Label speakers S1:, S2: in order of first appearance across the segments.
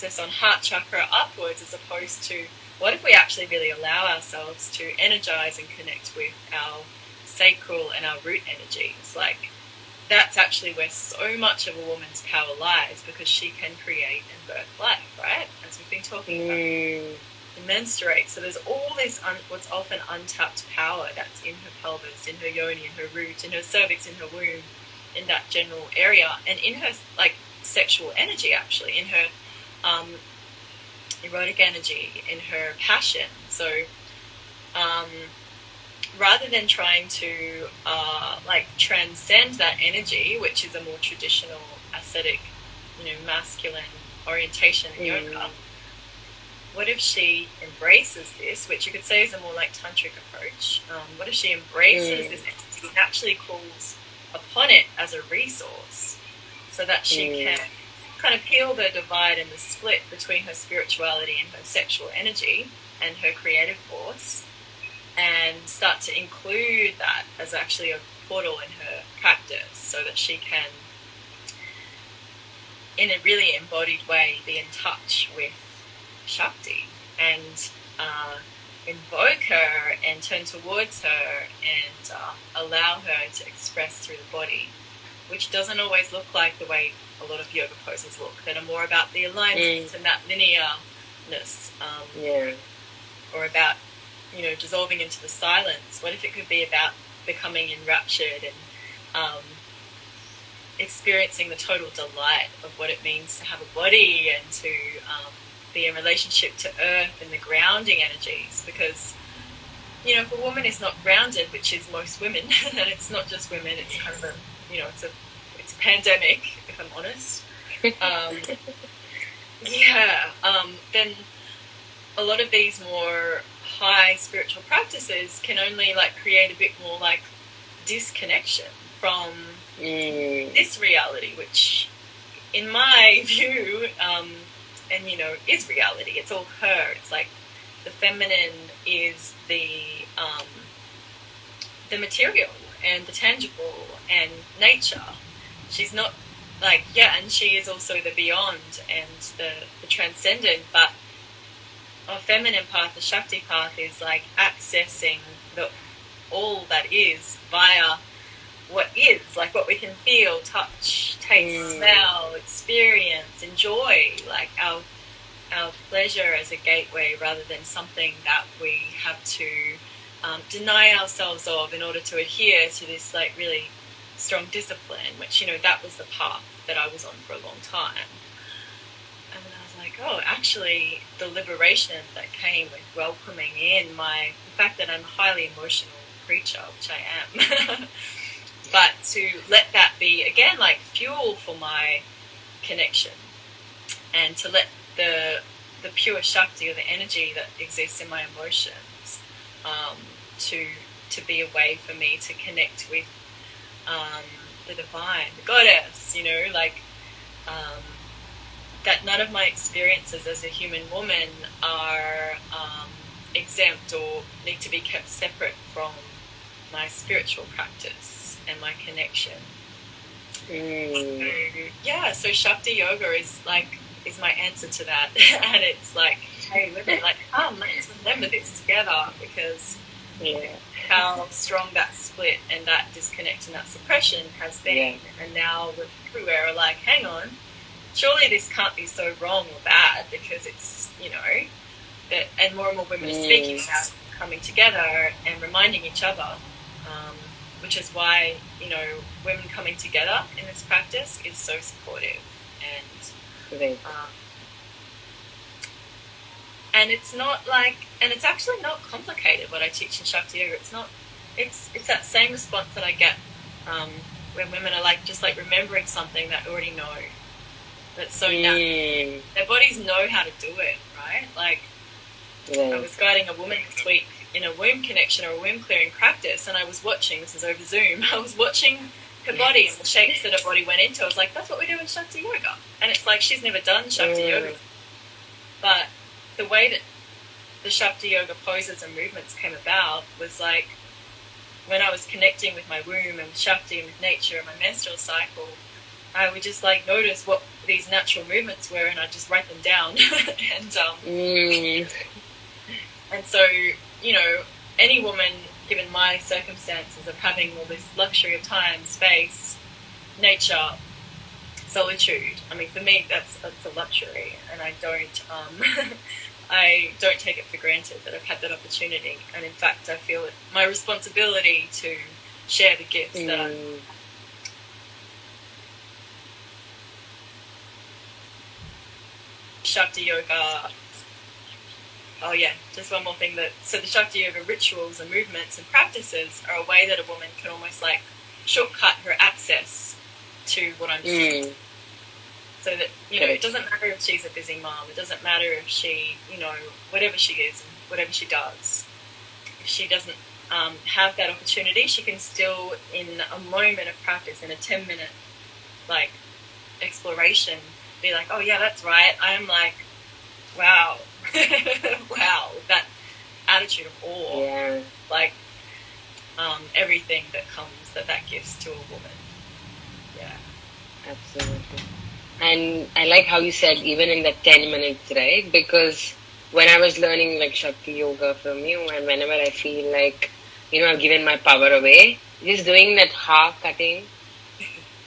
S1: on heart chakra upwards, as opposed to what if we actually really allow ourselves to energize and connect with our sacral and our root energies. Like, that's actually where so much of a woman's power lies, because she can create and birth life, right? As we've been talking about. To menstruate. So there's all this what's often untapped power that's in her pelvis, in her yoni, in her root, in her cervix, in her womb, in that general area, and in her like sexual energy, actually, in her erotic energy, in her passion. So rather than trying to like transcend that energy, which is a more traditional ascetic, masculine orientation in yoga, what if she embraces this, which you could say is a more like tantric approach? What if she embraces this entity and actually calls upon it as a resource, so that she can kind of heal the divide and the split between her spirituality and her sexual energy and her creative force, and start to include that as actually a portal in her practice, so that she can, in a really embodied way, be in touch with Shakti and invoke her and turn towards her and allow her to express through the body, which doesn't always look like the way a lot of yoga poses look, that are more about the alignment and that linearness, or about, dissolving into the silence. What if it could be about becoming enraptured and experiencing the total delight of what it means to have a body and to be in relationship to earth and the grounding energies? Because, if a woman is not grounded, which is most women, and it's not just women, it's kind of a, it's a pandemic, if I'm honest. Then a lot of these more high spiritual practices can only create a bit more disconnection from this reality, which in my view, is reality. It's all her. It's like the feminine is the material and the tangible and nature. She's not and she is also the beyond and the transcendent, but our feminine path, the Shakti path, is accessing all that is via what is, what we can feel, touch, taste, smell, experience, enjoy, our pleasure as a gateway, rather than something that we have to deny ourselves of in order to adhere to this really strong discipline, which, that was the path that I was on for a long time. And then I was like, oh, actually the liberation that came with welcoming in the fact that I'm a highly emotional creature, which I am, but to let that be, again, fuel for my connection, and to let the pure Shakti, or the energy that exists in my emotions, to be a way for me to connect with the divine, the goddess, that none of my experiences as a human woman are exempt or need to be kept separate from my spiritual practice and my connection. So Shakti Yoga is my answer to that. And it's hey, women, come, let's remember this together, because how strong that split and that disconnect and that suppression has been. And now we're everywhere hang on, surely this can't be so wrong or bad, because it's, that, and more women are speaking about coming together and reminding each other, which is why, women coming together in this practice is so supportive. And it's not and it's actually not complicated what I teach in Shakti Yoga. It's that same response that I get when women are just remembering something that I already know, that's so natural. Their bodies know how to do it, right? I was guiding a woman this week in a womb connection or a womb clearing practice, and I was watching, this is over Zoom, I was watching her body and the shapes that her body went into. I was that's what we do in Shakti Yoga. And it's she's never done Shakti Yoga. But the way that the Shakti Yoga poses and movements came about was when I was connecting with my womb and with Shakti and with nature and my menstrual cycle, I would just like notice what these natural movements were, and I'd just write them down. And so, you know, any woman, given my circumstances of having all this luxury of time, space, nature, solitude. I mean, for me, that's a luxury, and I don't I don't take it for granted that I've had that opportunity. And in fact, I feel it my responsibility to share the gifts that Shakti Yoga. Oh yeah, just one more thing. So the Shakti Yoga rituals and movements and practices are a way that a woman can almost like shortcut her access to what I'm saying. So that, you know, it doesn't matter if she's a busy mom, it doesn't matter if she, you know, whatever she is and whatever she does, if she doesn't have that opportunity, she can still, in a moment of practice, in a 10-minute like exploration, be like, oh yeah, that's right. I'm like, wow. Wow, that attitude of awe.
S2: Yeah.
S1: Like everything that comes, that gives to a woman. Yeah.
S2: Absolutely. And I like how you said even in that 10 minutes, right? Because when I was learning like Shakti Yoga from you, and whenever I feel like, you know, I've given my power away, just doing that half cutting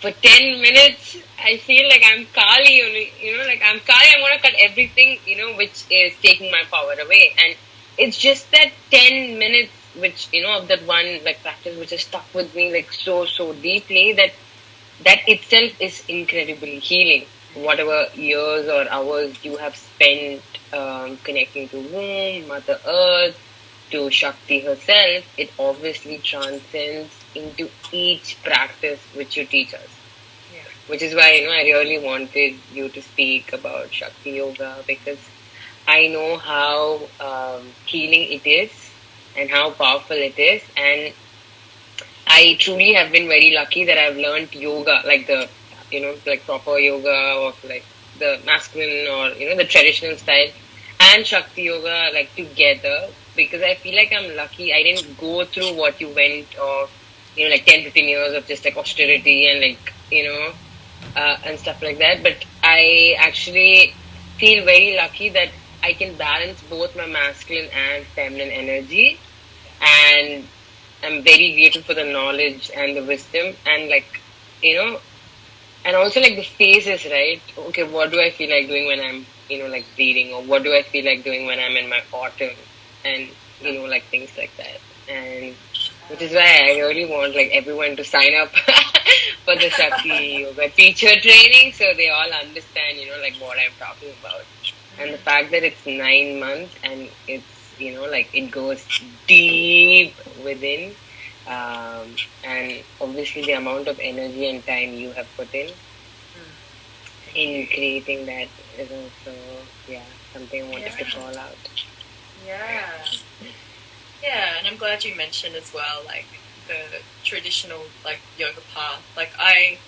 S2: for 10 minutes, I feel like I'm Kali only, you know, like I'm Kali, I'm going to cut everything, you know, which is taking my power away. And it's just that 10 minutes, which, you know, of that one like practice, which has stuck with me like so deeply, that itself is incredibly healing. Whatever years or hours you have spent connecting to womb, Mother Earth, to Shakti herself, it obviously transcends into each practice which you teach us.
S1: Yeah.
S2: Which is why, you know, I really wanted you to speak about Shakti Yoga, because I know how healing it is and how powerful it is. And I truly have been very lucky that I've learned yoga, like the, you know, like proper yoga, or like the masculine or, you know, the traditional style, and Shakti Yoga like together, because I feel like I'm lucky I didn't go through what you went, or, you know, like 10-15 years of just like austerity and like, you know, and stuff like that. But I actually feel very lucky that I can balance both my masculine and feminine energy, and I'm very grateful for the knowledge and the wisdom, and like, you know, and also like the phases, right? Okay, what do I feel like doing when I'm, you know, like bleeding, or what do I feel like doing when I'm in my autumn, and, you know, like things like that. And which is why I really want like everyone to sign up for the Shakti Yoga teacher training, so they all understand, you know, like what I'm talking about. And the fact that it's 9 months and it's, you know, like it goes deep within, and obviously the amount of energy and time you have put in creating that is also, yeah, something I wanted to call out.
S1: Yeah, and I'm glad you mentioned as well, like the traditional like yoga path. Like I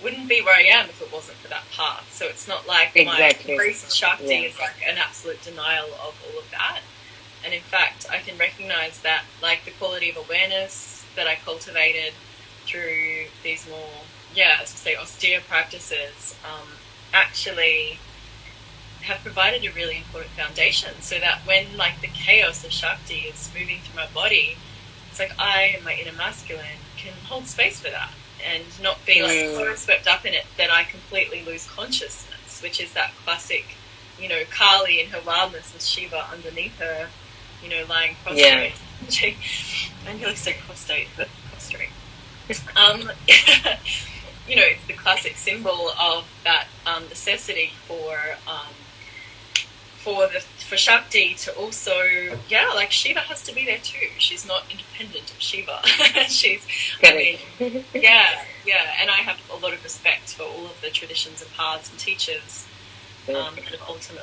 S1: wouldn't be where I am if it wasn't for that path. So it's not like my embrace of Shakti is like an absolute denial of all of that. And in fact, I can recognize that like the quality of awareness that I cultivated through these more, as I say, austere practices, actually have provided a really important foundation, so that when like the chaos of Shakti is moving through my body, it's like I and my inner masculine can hold space for that and not be like so swept up in it that I completely lose consciousness, which is that classic, you know, Kali in her wildness with Shiva underneath her, you know, lying prostrate. I nearly said prostate, but prostrate. You know, it's the classic symbol of that necessity for Shakti to also, like Shiva has to be there too. She's not independent of Shiva. She's, I mean, and I have a lot of respect for all of the traditions and paths and teachers that have ultimately